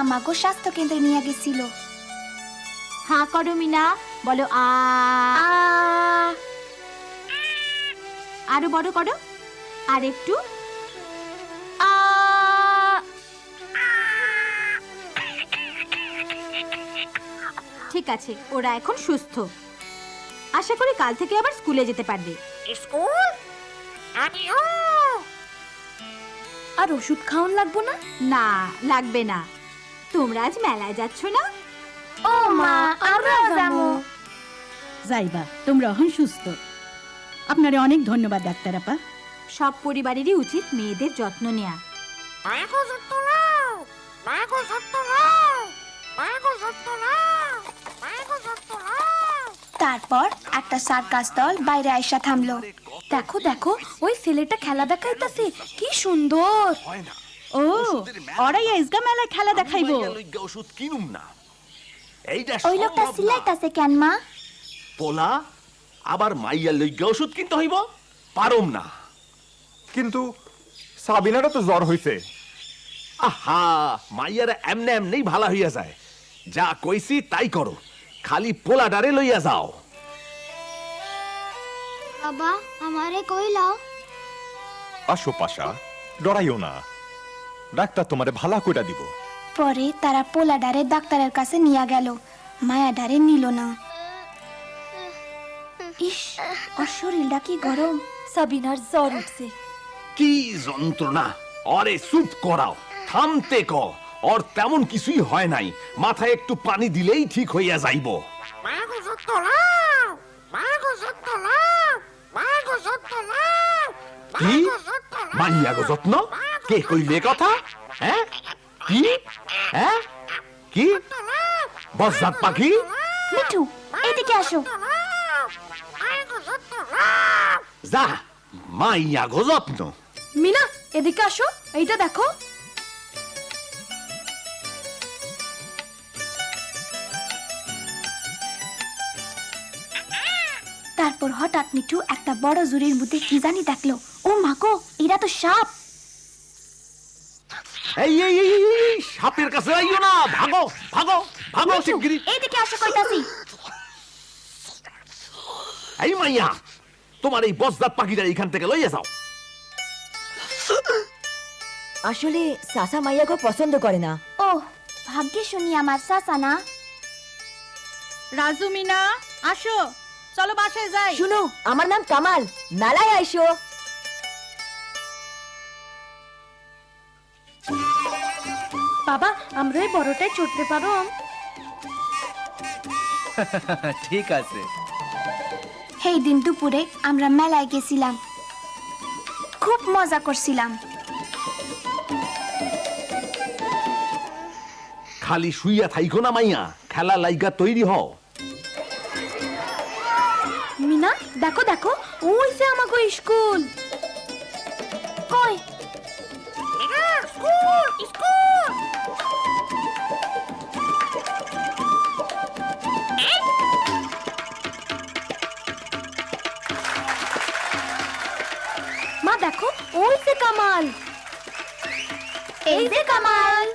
আমাকে স্বাস্থ্য কেন্দ্রে নিয়ে গেছিল। হাঁ করো মিনা, বলো আ। আরো বড় করো, আর একটু আ। ঠিক আছে, ওরা এখন সুস্থ। আশা করি কাল থেকে আবার স্কুলে যেতে পারবে। স্কুল? আর ওষুধ খাওয়ান লাগবো না? না, লাগবে না। তোমরা আজ মেলায় যাচ্ছ না? ও মা, আমরাও যাবো। যাইবা, তোমরা এখন সুস্থ। আপনারে অনেক ধন্যবাদ ডাক্তার আপা। সব পরিবারেরই উচিত মেয়েদের যত্ন নেওয়া। তারপর একটা সার্কাস দল বাইরে আইসা থামলো। দেখো দেখো, ওই ছেলেটা খেলা দেখাইতাছে, কি সুন্দর। ও, ওরাই আজকা মেলায় খেলা দেখাইবো। ওষুধ কিনুম না, এইটা ওই লোকটা সিলাইতাছে কেন মা? পোলা আবার মাইয়ার লইগা ওষুধ কিনতে হইব, পারুম না। কিন্তু সাবিনারও তো জ্বর হইছে। আহা, মাইয়ার এমনে এমনেই ভালো হইয়া যায়। যা কইছি তাই করো, খালি পোলাডারে লইয়া যাও। বাবা, আমারে কইলাও। আসো পাশা, ডরাইও না, ডাক্তার তোমারে ভালা কইরা দিব। পরে তারা পোলাডারে ডাক্তারের কাছে নিয়ে গেল, মায়াডারে নিল না। ইস, ওর শরীরটা কি গরম। সাবিনার জ্বর উঠছে। কি যন্ত্রণা! অরে চুপ করাও, থামতে ক। ওর তেমন কিছুই হয় নাই, মাথায় একটু পানি দিলেই ঠিক হইয়া যাইব। কি মাইয়া গো যত্ন? কে কইলে কথা? হ্যাঁ কি? হ্যাঁ কি? বজ্জাত পাখি? মিঠু, এদিকে আসো। যা, মাইয়া গো যত্ন। মিনা, এদিকে আসো, এইটা দেখো। তারপর হঠাৎ মিঠু একটা বড় জুড়ির মধ্যে কি জানি দেখলো। ও মা গো, এরা তো সাপ। এই এই এই এই, এই, সাপের কাছে আইও না, ভাগো ভাগো ভাগো শিগগিরি। এদিকে আসো কইতাছি। এই মাইয়া, তোমার এই বজ্জাত পাখিটা এখান থেকে লইয়া যাও। আসলে সাসা মাইয়াকে পছন্দ করে না। ও, ভাগ্যে শুনি আমার চাচা না। রাজু, মিনা, আসো, চলো বাসায় যাই। শুনো, আমার নাম কামাল, মেলায় আইসো। বাবা, আমরা এই বড়টাই চড়তে পারো? ঠিক আছে। সেই দিন দুপুরে আমরা মেলায় গেছিলাম, খুব মজা করছিলাম। খালি শুইয়া থাইকো না মাইয়া, খেলা লাইগা তৈরি হও। মিনা, দেখো দেখো, ওই যে আমাকে স্কুল। কই? মা দেখো, ওই যে কামাল। এই যে কামাল।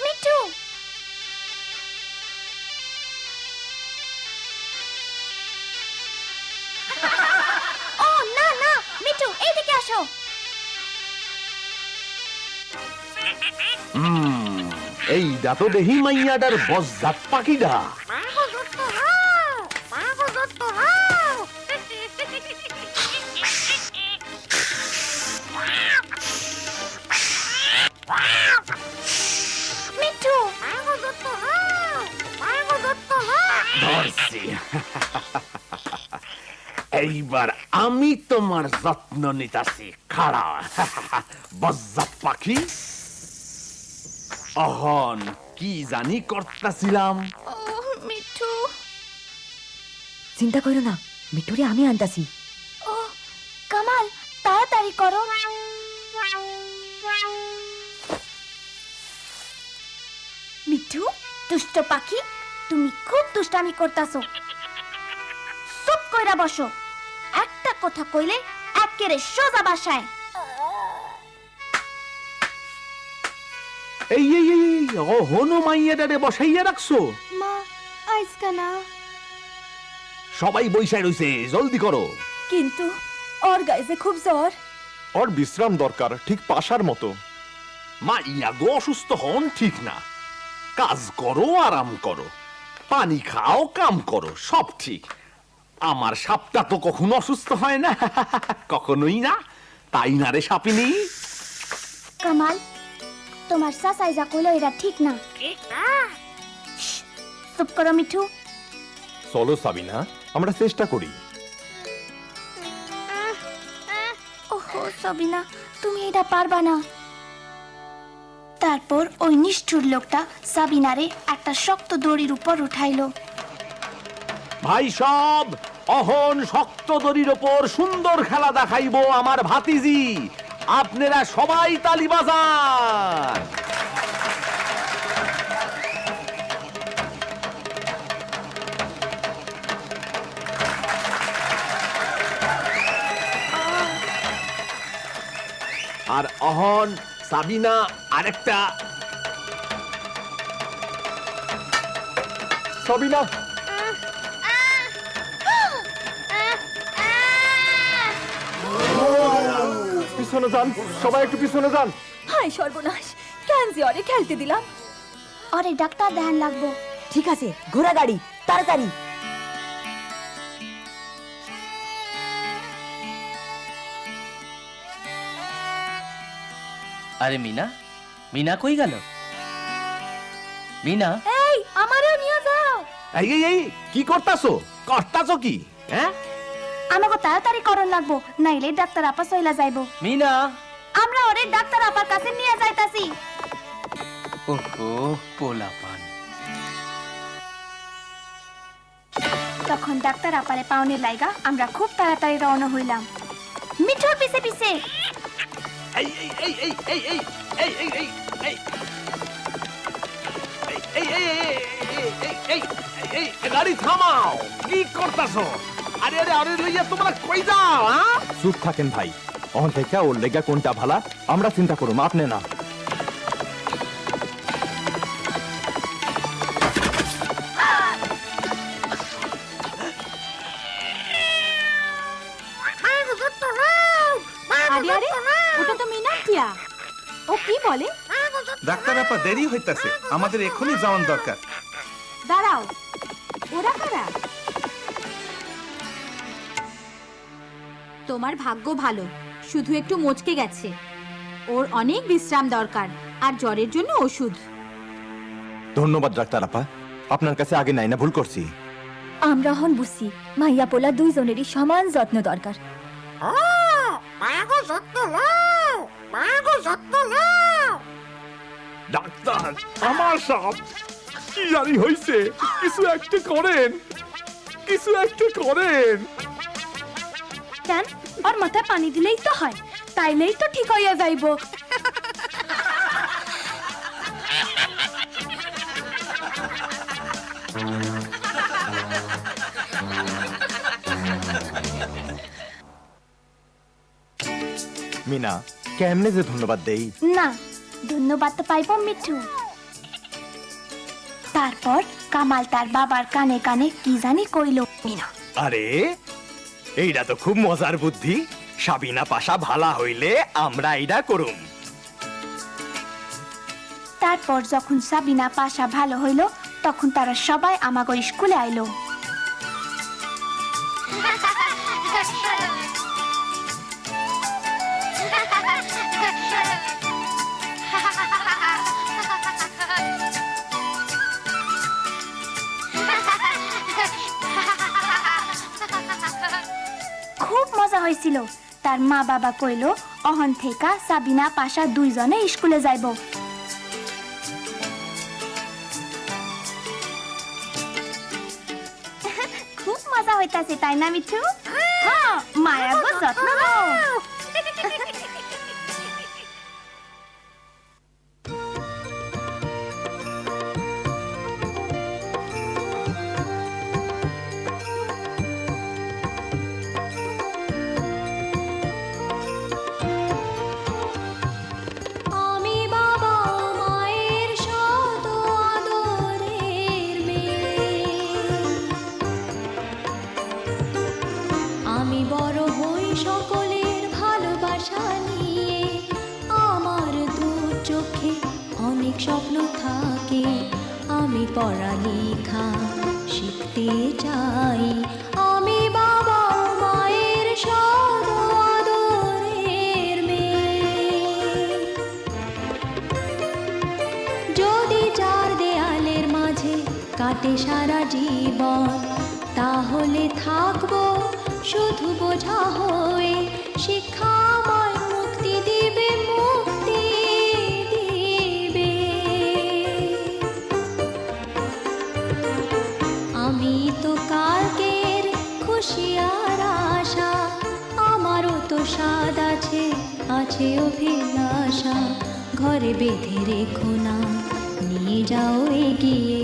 মিঠু, ও না না, মিঠু এইদিকে আসো। এইটা তো দেহি মাইয়াটার বজ্জাত পাখিটা। মিঠু, ধরছি। এইবার আমি তোমার যত্ন নিতাছি, খাড়া। বজ্জাত পাখি, অহন কি জানি করতাছিলাম। মিঠু। চিন্তা করো না, মিঠুরে আমি আনতাছি। ও কামাল, তাড়াতাড়ি করো। মিঠু, দুষ্ট পাখি, তুমি খুব দুষ্টামি করতাছো। চুপ কইরা বসো, একটা কথা কইলে একেবারে সোজা বাসায়। এই এই এই হনু মাইয়াটারে বসাইয়া রাখছো? মা আজকা না, সবাই বইসায় রইছে, জলদি করো। কিন্তু ওর গায়ে খুব জ্বর। ওর বিশ্রাম দরকার, ঠিক পাশার মতো। মাইয়া গো অসুস্থ হন ঠিক না, কাজ করো, আরাম করো, পানি খাও, কাম করো, সব ঠিক। আমার সাপটা তো কখনো অসুস্থ হয় না, কখনোই না, তাই না রে সাপিনী? কামাল, তোমার চাচাই যা কইলো এটা ঠিক না। চুপ করো মিঠু। চলো সাবিনা, আমরা চেষ্টা করি। ওহো সাবিনা, তুমি এটা পারবা না। তারপর ওই নিষ্ঠুর লোকটা সাবিনারে একটা শক্ত দড়ির উপর উঠাইলো। ভাই সব, অহন শক্ত দড়ির ওপর সুন্দর খেলা দেখাইবো আমার ভাতিজি, আপনারা সবাই তালি বাজান। আর অহন সাবিনা আরেকটা। সাবিনা, পিছনে যান, সবাই একটু পিছনে যান। হায় সর্বনাশ, কেন যে অরে খেলতে দিলাম। আরে ডাক্তার দেখান লাগবো। ঠিক আছে, ঘোড়া গাড়ি, তাড়াতাড়ি। আরে মিনা, মিনা কই গেল? মিনা, এই আমারও নিয়ে যাও। এই এই এই কি করতাছো? করতাছো কি? হ্যাঁ, আমাকে তাড়াতাড়ি করণ লাগবো, নাইলে ডাক্তার আপা সইলা যাইবো। মিনা। আমরা ওরে ডাক্তার আপার কাছে নিয়ে যাইতাছি। ওহো, পোলাপান। তখন ডাক্তার আপারে পাওনের লাইগা আমরা খুব তাড়াতাড়ি রওনা হইলাম, মিঠুর পিছে পিছে। এই এই এই এই এই এই এই এই এই এই এই এই এই এই এই গাড়ি থামাও, কি করতাছো? আরে আরে আরে লইয়া তোমরা কই যাও? হ্যাঁ, চুপ থাকেন ভাই, অহন থেকে ওর লেগা কোনটা ভালা আমরা চিন্তা করুম, আপনি না। আরে আরে, ওটা তো মিনাকিয়া। ও কি বলে? ডাক্তার আপা দেরি হইতাছে, আমাদের এখনই যাওয়ান দরকার। দাঁড়াও, ওরা কারা? তোমার ভাগ্য ভালো, শুধু একটু মচকে গেছে। ওর অনেক বিশ্রাম দরকার, আর জ্বরের জন্য ওষুধ। ধন্যবাদ ডাক্তার আপা, আপনার কাছে আগে নাই না ভুল করছি। আমরা হন বুঝছি মাইয়া পোলা দুইজনেরই সমান যত্ন দরকার। ডাক্তার, আমার সব কি জানি হইছে, কিছু একটা করেন, কিছু একটা করেন। কেন, ওর মাথায় পানি দিলেই তো হয়, তাইলেই তো ঠিক হইয়া যাইবো। মিনা, কেমনে যে ধন্যবাদ দেই। না, ধন্যবাদ তো পাইবো মিঠু। তারপর কামাল তার বাবার কানে কানে কি জানি কইলো। মিনা, আরে এইটা তো খুব মজার বুদ্ধি। সাবিনা পাশা ভালা হইলে আমরা এইটা করুম। তারপর যখন সাবিনা পাশা ভালো হইলো, তখন তারা সবাই আমাগো স্কুলে আইলো। খুব মজা হয়েছিল। তার মা বাবা কইলো অহন থেকে সাবিনা পাশা দুইজনে স্কুলে যাইবো। খুব মজা হইতাছে, তাই না মিঠু? হ্যাঁ, মায়া গো যত্ন নাও। স্বপ্ন থাকে, আমি পড়ালেখা শিখতে চাই। আমি বাবা মায়ের সদ আদরের মেয়ে। যদি চার দেয়ালের মাঝে কাটে সারা জীবন, তাহলে থাকবো শুধু বোঝা হয়ে। শিক্ষা আমায় মুক্তি দিবে, মুক্তি দিবে। আমি তো কালকের খুশি আর আশা, আমারও তো স্বাদ আছে, আছে অভিলাষা। ঘরে বেঁধে রেখো না, নিয়ে যাও এগিয়ে,